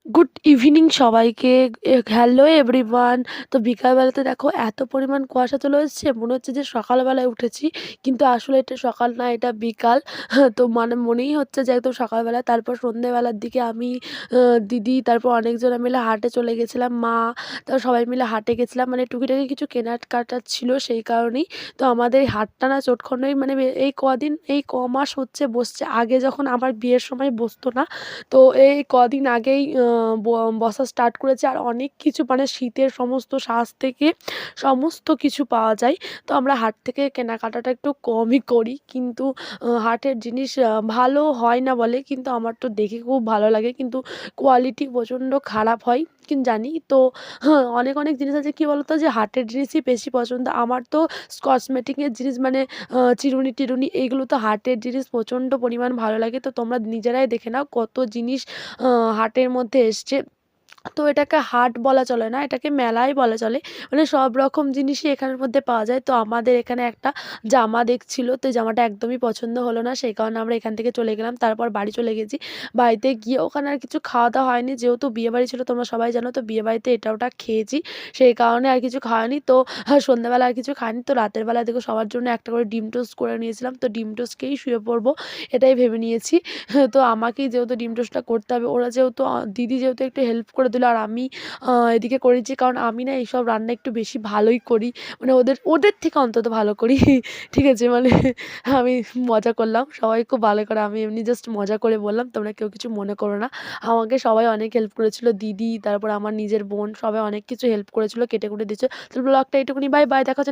Good evening সবাইকে। Hello everyone. তো বিকালবেলাতে দেখো এত পরিমাণ কুয়াশা চলে এসেছে, মনে হচ্ছে যে সকালবেলায় উঠেছি, কিন্তু আসলে এটা সকাল না, এটা বিকাল। তো মানে মনেই হচ্ছে যে একদম সকালবেলা। তারপর সন্ধ্যেবেলার দিকে আমি, দিদি, তারপর অনেকজনে মিলে হাটে চলে গেছিলাম, মা, তারপর সবাই মিলে হাটে গেছিলাম, মানে টুকিটাকি কিছু কেনাকাটা ছিল সেই কারণেই। তো আমাদের এই হাটটা না চটখণ্ডই মানে এই কদিন, এই মাস হচ্ছে বসছে। আগে যখন আমার বিয়ের সময় বসতো না, তো এই কদিন আগেই বসা স্টার্ট করেছে। আর অনেক কিছু মানে শীতের সমস্ত সাজ থেকে সমস্ত কিছু পাওয়া যায়। তো আমরা হাট থেকে কেনাকাটাটা একটু কমই করি, কিন্তু হাটের জিনিস ভালো হয় না বলে, কিন্তু আমার তো দেখে খুব ভালো লাগে, কিন্তু কোয়ালিটি প্রচণ্ড খারাপ হয় জানি তো। হ্যাঁ, অনেক অনেক জিনিস আছে, কী বলতো, যে হাটের জিনিসই বেশি পছন্দ আমার তো। কসমেটিকের জিনিস মানে চিরুনি টিরুনি এইগুলো তো হাটের জিনিস প্রচণ্ড পরিমাণ ভালো লাগে। তো তোমরা নিজেরাই দেখে নাও কত জিনিস হাটের মধ্যে এসছে। তো এটাকে হাট বলা চলে না, এটাকে মেলাই বলা চলে। মানে সব রকম জিনিসই এখানের মধ্যে পাওয়া যায়। তো আমাদের এখানে একটা জামা দেখছিল, তো জামাটা একদমই পছন্দ হলো না, সেই কারণে আমরা এখান থেকে চলে গেলাম। তারপর বাড়ি চলে গেছি। বাড়িতে গিয়ে ওখানে আর কিছু খাওয়া দাওয়া হয়নি, যেহেতু বিয়েবাড়ি ছিল তোমরা সবাই জানো, তো বিয়েবাড়িতে এটা ওটা খেয়েছি, সেই কারণে আর কিছু খাওয়ানি। তো সন্ধ্যাবেলা আর কিছু খাইনি। তো রাতের বেলা দেখো সবার জন্য একটা করে ডিম টোস্ট করে নিয়েছিলাম, তো ডিম টোস্ট খেয়েই শুয়ে পড়বো, এটাই ভেবে নিয়েছি। তো আমাকেই যেহেতু ডিম টোস্টটা করতে হবে, ওরা যেহেতু দিদি যেহেতু একটু হেল্প করে দিল, আর আমি এদিকে করেছি, কারণ আমি না এইসব রান্না একটু বেশি ভালোই করি, মানে ওদের ওদের থেকে অন্তত ভালো করি। ঠিক আছে, মানে আমি মজা করলাম, সবাই খুব ভালো করে, আমি এমনি জাস্ট মজা করে বললাম, তোমরা কেউ কিছু মনে করো না। আমাকে সবাই অনেক হেল্প করেছিল, দিদি, তারপর আমার নিজের বোন, সবাই অনেক কিছু হেল্প করেছিল, কেটে কুটে দিচ্ছে। তো ব্লগটা এইটুকুনি, বাই বাই, দেখা হচ্ছে